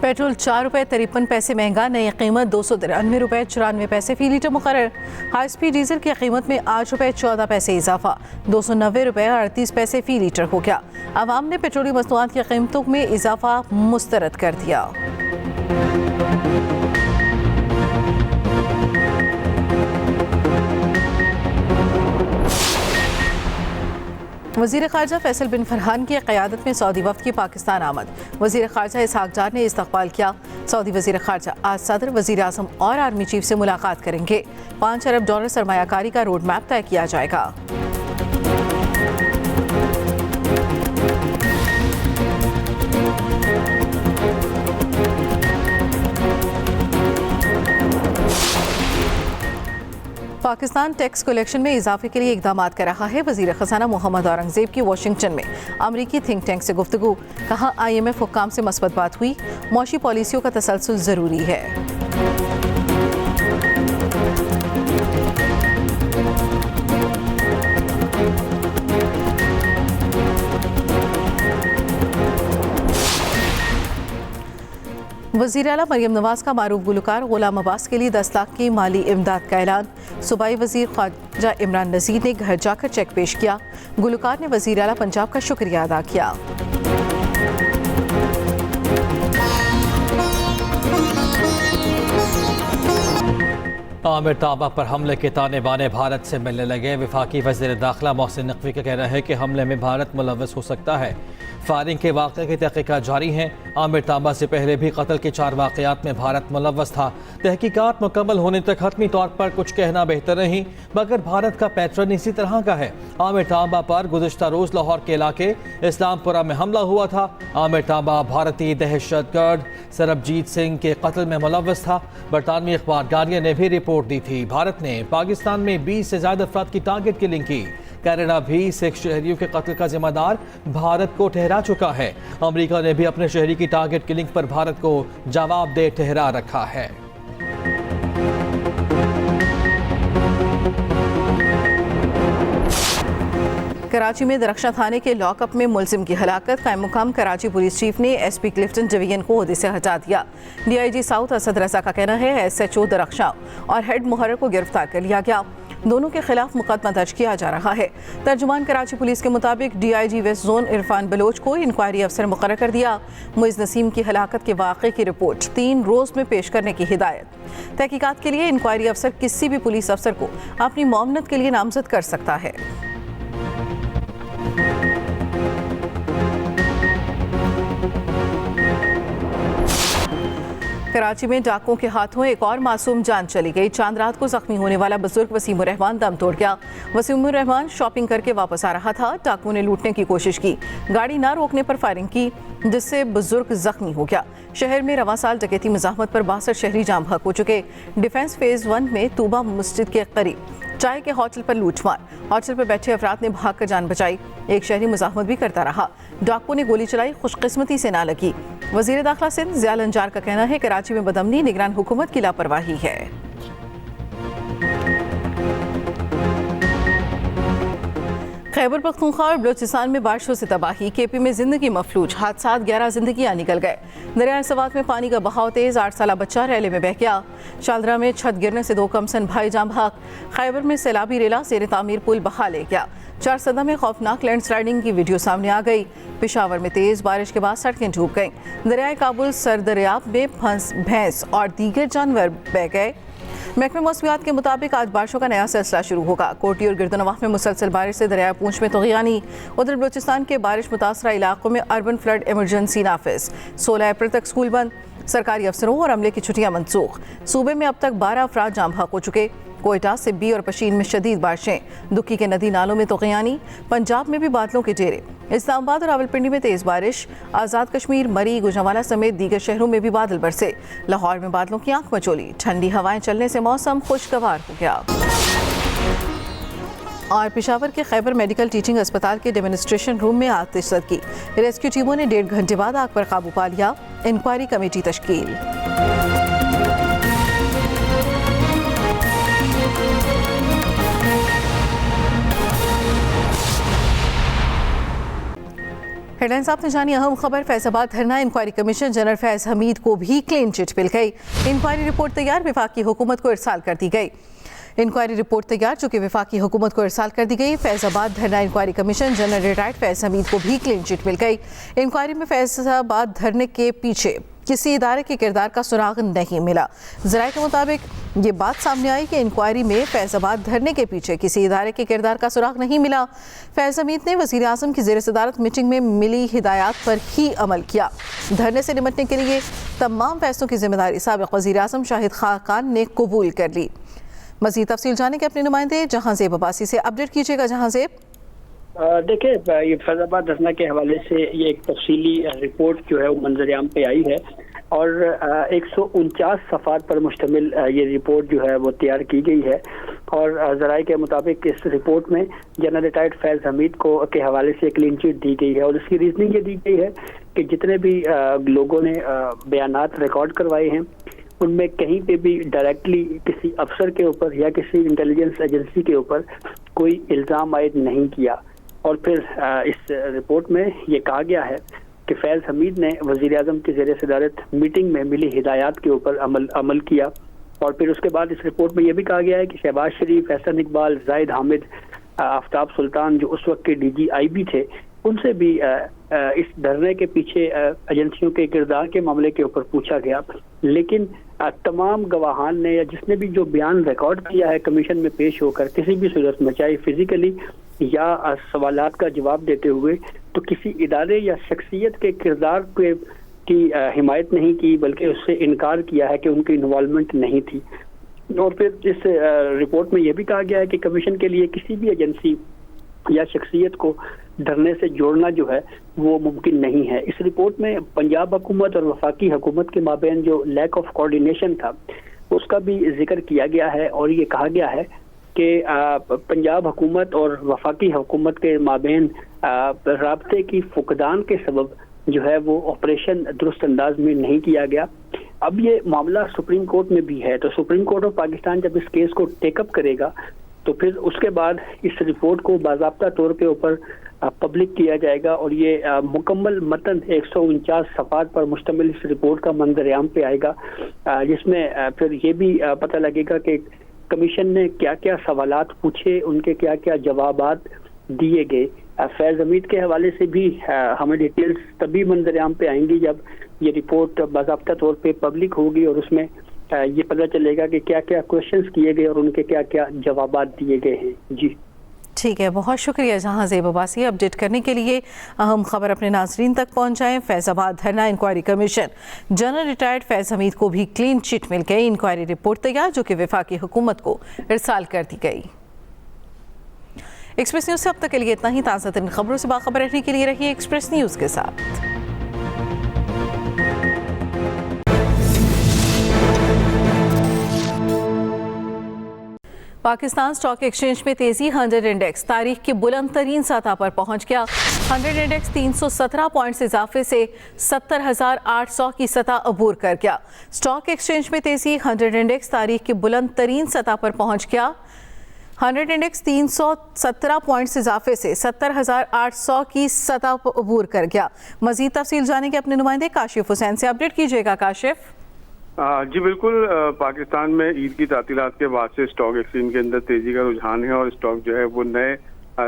Petrol 4 रुपये 53 पैसे महंगा, नई कीमत 293 रुपये 94 पैसे फी लीटर मुकर्रर। हाई स्पीड डीजल की कीमत में 8 रुपये 14 पैसे इजाफा, 290 रुपये 38 पैसे फी लीटर हो गया। आवाम ने पेट्रोलियम मसनूआत की कीमतों में इजाफा मुस्तरद कर दिया। वज़ीर ख़ारजा फैसल बिन फरहान की क़यादत में सऊदी वफ़द की पाकिस्तान आमद। वज़ीर ख़ारजा इसहाक डार ने इस्तक़बाल किया। सऊदी वज़ीर ख़ारजा आज सदर, वज़ीर आज़म और आर्मी चीफ से मुलाकात करेंगे। $5 अरब सरमायाकारी का रोड मैप तय किया जाएगा। पाकिस्तान टैक्स कलेक्शन में इजाफे के लिए इकदाम कर रहा है। वज़ीर ख़ज़ाना मोहम्मद औरंगज़ेब की वाशिंगटन में अमरीकी थिंक टैंक से गुफ्तगू, कहा IMF हुक्काम से मस्बत बात हुई, मौशी पॉलिसियों का तसलसल ज़रूरी है। वज़ीर आला मरियम नवाज़ का मारूफ गुलकार गुलाम अब्बास के लिए 10 लाख की माली इमदाद का ऐलान। सूबाई वज़ीर ख्वाजा इमरान नज़ीर ने घर जाकर चेक पेश किया। गुलकार ने वज़ीर आला पंजाब का शुक्रिया अदा किया। आमिर ताबा पर हमले के ताने बाने भारत से मिलने लगे। वफाकी वज़ीर दाखिला मोहसिन नकवी का कहना है कि हमले में भारत मुलव्वस हो सकता है। फायरिंग के वाक़े की तहकीकात जारी हैं। आमिर ताबा से पहले भी कत्ल के 4 वाक़यात में भारत मुलव्वस था। तहकीकात मुकम्मल होने तक हतमी तौर पर कुछ कहना बेहतर नहीं, मगर भारत का पैटर्न इसी तरह का है। आमिर ताबा पर गुज़िश्ता रोज़ लाहौर के इलाके इस्लामपुरा में हमला हुआ था। आमिर ताबा भारतीय दहशतगर्द सरबजीत सिंह के कत्ल में मुलव्वस था। बरतानवी अखबार गार्डियन ने भी रिपोर्ट दी थी। भारत ने पाकिस्तान में 20 से ज़्यादा अफराद की टारगेट किलिंग की। कनाडा भी सिख शहरियों के कत्ल का जिम्मेदार भारत को ठहरा चुका है। अमेरिका ने भी अपने शहरी की टारगेट किलिंग पर भारत को जवाबदेह ठहरा रखा है। कराची में दरख्शा थाने के लॉकअप में मुलजिम की हलाकत। कायम मुकाम कराची पुलिस चीफ ने SP क्लिफ्टन डिवीजन को ओहदे से हटा दिया। DIG साउथ असद रजा का कहना है SHO दरख्शा और हेड मुहर्रर को गिरफ्तार कर लिया गया। दोनों के खिलाफ मुकदमा दर्ज किया जा रहा है। तर्जुमान कराची पुलिस के मुताबिक DIG west zone Irfan Baloch को इंक्वायरी अफसर मुकर्रर कर दिया। मुइज़ नसीम की हलाकत के वाक़े की रिपोर्ट 3 रोज़ में पेश करने की हिदायत। तहकीकात के लिए इंक्वायरी अफसर किसी भी पुलिस अफसर को अपनी मुआवनत के लिए नामजद कर सकता है। कराची में डाकुओं के हाथों एक और मासूम जान चली गई। चांद रात को जख्मी होने वाला बुजुर्ग वसीमुर रहमान दम तोड़ गया। वसीमुर रहमान शॉपिंग करके वापस आ रहा था। डाकुओं ने लूटने की कोशिश की, गाड़ी ना रोकने पर फायरिंग की, जिससे बुजुर्ग जख्मी हो गया। शहर में रवां साल डकैती मज़ाहमत पर 62 शहरी जाम बहक हो चुके। डिफेंस फेज़ 1 में तूबा मस्जिद के करीब चाय के होटल पर लूटमार। होटल पर बैठे अफराद ने भागकर जान बचाई। एक शहरी मुज़ाहमत भी करता रहा। डाकुओं ने गोली चलाई, खुशकिस्मती से ना लगी। वज़ीर दाखिला सिंध ज़ियाल अंजार का कहना है कराची में बदअमनी निगरान हुकूमत की लापरवाही है। खैबर पख्तूनख्वा और बलूचिस्तान में बारिशों से तबाही। KP में जिंदगी मफलूज, हादसा 11 जिंदगियां निकल गए। दरियाए सवात में पानी का बहाव तेज, 8 साला बच्चा रैले में बह गया। शालदरा में छत गिरने से 2 कमसन भाई जाम बहक। खैबर में सैलाबी रेला जेर तामीर पुल बहा ले गया। 4 सदा में खौफनाक लैंडस्लाइडिंग की वीडियो सामने आ गई। पेशावर में तेज बारिश के बाद सड़कें डूब गईं। दरियाए काबुल सरदरियाब में भैंस और दीगर जानवर बह गए। महकमे मौसमियात के मुताबिक आज बारिशों का नया सिलसिला शुरू होगा। कोटी और गिरदनवाह में मुसलसल बारिश से दरिया पूंछ में तुग़यानी। उधर बलूचिस्तान के बारिश मुतासरा इलाकों में अर्बन फ्लड इमरजेंसी नाफिज। 16 अप्रैल तक स्कूल बंद, सरकारी अफसरों और अमले की छुट्टियां मनसूख। सूबे में अब तक 12 अफराद जाम बहक हो चुके। कोयटा, सिब्बी और पशीन में शदीद बारिशें। दुक्की के नदी नालों में तुग़यानी। पंजाब में भी बादलों के डेरे। इस्लामाबाद और रावलपिंडी में तेज बारिश। आज़ाद कश्मीर, मरी, गुजरांवाला समेत दीगर शहरों में भी बादल बरसे। लाहौर में बादलों की आंख मचोली। ठंडी हवाएं चलने से मौसम खुशगवार हो गया। और पेशावर के खैबर मेडिकल टीचिंग अस्पताल के डेमोन्स्ट्रेशन रूम में आतिशबाजी की। रेस्क्यू टीमों ने 1.5 घंटे बाद आग पर काबू पा लिया। Inquiry committee तश्कील। हेडलाइंस आपने जानी अहम खबर। फैजाबाद धरना inquiry commission general Faiz Hameed को भी क्लीन चिट मिल गई। इंक्वायरी रिपोर्ट तैयार, वफाकी हुकूमत को इरसाल कर दी गई। इंक्वायरी रिपोर्ट तैयार जो कि वफाकी हुकूमत को इरसाल कर दी गई। फैजाबाद धरना inquiry commission general retired Faiz Hameed को भी क्लीन चिट मिल गई। इंक्वायरी में फैजाबाद धरने के पीछे किसी इदारे के किरदार का सुराग नहीं मिला। ज़राए के मुताबिक ये बात सामने आई कि इंक्वायरी में फैजाबाद धरने के पीछे किसी इदारे के किरदार का सुराग नहीं मिला। फैज हमीद ने वज़ीर आज़म की ज़ेर सदारत मीटिंग में मिली हिदायत पर ही अमल किया। धरने से निपटने के लिए तमाम फैसलों की जिम्मेदारी साबिक़ वज़ीर आज़म शाहिद खाकान ने कबूल कर ली। मज़ीद तफसील जाने के अपने नुमाइंदे जहांज़ेब अब्बासी से अपडेट कीजिएगा। जहांज़ेब, देखिए, ये फैजाबाद धरना के हवाले से ये एक तफसीली रिपोर्ट जो है वो मंजर-ए-आम पे आई है और 149 सफ़ात पर मुश्तमिल ये रिपोर्ट जो है वो तैयार की गई है। और ज़राए के मुताबिक इस रिपोर्ट में जनरल रिटायर्ड फैज हमीद को के हवाले से क्लीन चिट दी गई है और इसकी रीजनिंग ये दी गई है कि जितने भी लोगों ने बयानात रिकॉर्ड करवाए हैं उनमें कहीं पे भी डायरेक्टली किसी अफसर के ऊपर या किसी इंटेलिजेंस एजेंसी के ऊपर कोई इल्ज़ाम आयद नहीं किया। और फिर इस रिपोर्ट में ये कहा गया है कि फैज हमीद ने वज़ीर आज़म की ज़ेर सदारत मीटिंग में मिली हिदायत के ऊपर अमल किया। और फिर उसके बाद इस रिपोर्ट में यह भी कहा गया है कि शहबाज शरीफ, एहसन इकबाल, जाहिद हामिद, आफ्ताब सुल्तान जो उस वक्त के DGIB थे, उनसे भी इस धरने के पीछे एजेंसियों के किरदार के मामले के ऊपर पूछा गया। लेकिन तमाम गवाहान ने या जिसने भी जो बयान रिकॉर्ड किया है कमीशन में पेश होकर किसी भी सूरत में, चाहे फिजिकली या सवालात का जवाब देते हुए, तो किसी इदारे या शख्सियत के किरदार की हिमायत नहीं की बल्कि उससे इनकार किया है कि उनकी इन्वॉल्वमेंट नहीं थी। और फिर इस रिपोर्ट में यह भी कहा गया है कि कमीशन के लिए किसी भी एजेंसी या शख्सियत को धरने से जोड़ना जो है वो मुमकिन नहीं है। इस रिपोर्ट में पंजाब हुकूमत और वफाकी हुकूमत के माबैन जो लैक ऑफ कोऑर्डिनेशन था उसका भी जिक्र किया गया है और ये कहा गया है कि पंजाब हुकूमत और वफाकी हुकूमत के माबैन राब्ते की फुकदान के सबब जो है वो ऑपरेशन दुरुस्त अंदाज में नहीं किया गया। अब ये मामला सुप्रीम कोर्ट में भी है, तो सुप्रीम कोर्ट ऑफ पाकिस्तान जब इस केस को टेकअप करेगा तो फिर उसके बाद इस रिपोर्ट को बाज़ाब्ता तौर पे ऊपर पब्लिक किया जाएगा और ये मुकम्मल मतन 149 सफ़ात पर मुश्तमिल इस रिपोर्ट का मंजर-ए-आम पे आएगा, जिसमें फिर ये भी पता लगेगा कि कमीशन ने क्या क्या सवालात पूछे, उनके क्या क्या जवाबात दिए गए। फैज हमीद के हवाले से भी हमें डिटेल्स तभी मंजर-ए-आम पे आएंगी जब ये रिपोर्ट बाज़ाब्ता तौर पे पब्लिक होगी और उसमें ये पता चलेगा कि क्या क्या क्वेश्चंस किए गए और उनके क्या क्या जवाबात दिए गए हैं। जी ठीक है, बहुत शुक्रिया जहांज़ेब अब्बासी अपडेट करने के लिए। अहम खबर अपने नाज़रीन तक पहुंचाएं। फैजाबाद धरना inquiry commission general retired Faiz Hameed को भी क्लीन चिट मिल गई। इंक्वायरी रिपोर्ट तैयार जो कि वफाकी हुकूमत को इरसाल कर दी गई। एक्सप्रेस न्यूज़ से अब तक के लिए इतना ही। ताज़ा तरीन खबरों से बाखबर रहने के लिए रहिए एक्सप्रेस न्यूज़ के साथ। पाकिस्तान स्टॉक एक्सचेंज में तेजी। 100 इंडेक्स तारीख की बुलंद तरीन सतह पर पहुंच गया। 100 इंडेक्स 317 पॉइंट से इजाफे से 70,800 की सतह अबूर कर गया। स्टॉक एक्सचेंज में तेजी। 100 इंडेक्स तारीख की बुलंद तरीन सतह पर पहुंच गया। 100 इंडेक्स 317 पॉइंट से इजाफे से 70,800 की सतह पर अबूर कर गया। मजीद तफसील जाने के अपने नुमाइंदे काशिफ हुसैन से अपडेट कीजिएगा। काशिफ जी बिल्कुल, पाकिस्तान में ईद की तातीलात के बाद से स्टॉक एक्सचेंज के अंदर तेजी का रुझान है और स्टॉक जो है वो नए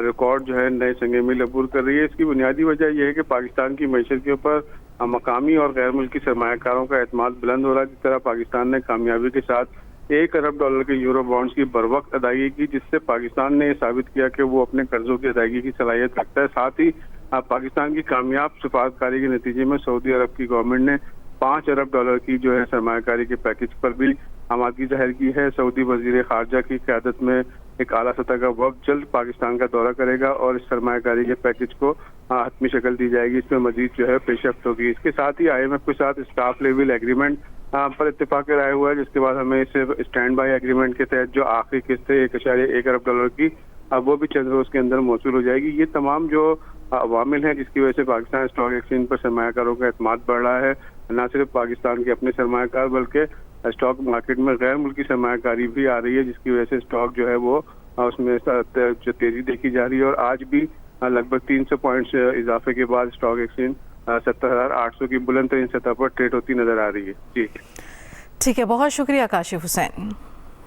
रिकॉर्ड जो है नए संगे मील अबूर कर रही है। इसकी बुनियादी वजह यह है कि पाकिस्तान की मईशत के ऊपर मकामी और गैर मुल्की सरमायाकारों का एतमाद बुलंद हो रहा है। जिस तरह पाकिस्तान ने कामयाबी के साथ $1 अरब के यूरो बॉन्ड्स की बरवक्त अदायगी की, जिससे पाकिस्तान ने साबित किया कि वो अपने कर्जों की अदायगी की सलाहियत रखता है। साथ ही पाकिस्तान की कामयाब सिफारतकारी के नतीजे में सऊदी अरब की गवर्नमेंट ने $5 अरब की जो है सरमायाकारी के पैकेज पर भी आमादगी जाहिर की है। सऊदी वजीर खारजा की क़यादत में एक आला सतह का वक्त जल्द पाकिस्तान का दौरा करेगा और इस सरमायाकारी के पैकेज को हतमी शक्ल दी जाएगी। इसमें मजीद जो है पेशरफ्त होगी। इसके साथ ही IMF के साथ स्टाफ लेवल एग्रीमेंट पर इत्तेफाक राय हुआ है, जिसके बाद हमें इसे स्टैंड बाई एग्रीमेंट के तहत जो आखिरी किस्त है $1.1 अरब की, वो भी चंद रोज के अंदर मौसूल हो जाएगी। ये तमाम जो अवामिल हैं जिसकी वजह से पाकिस्तान स्टॉक एक्सचेंज पर सरमायाकारों का एतमाद बढ़ रहा है। न सिर्फ पाकिस्तान के अपने सरमायाकार बल्कि स्टॉक मार्केट में गैर मुल्की सरमायाकारी भी आ रही है, जिसकी वजह से स्टॉक जो है वो उसमें जो तेजी देखी जा रही है। और आज भी लगभग 300 पॉइंट्स इजाफे के बाद स्टॉक एक्सचेंज 70,800 की बुलंद तरीन सतह पर ट्रेड होती नजर आ रही है। जी ठीक है, बहुत शुक्रिया काशिफ हुसैन।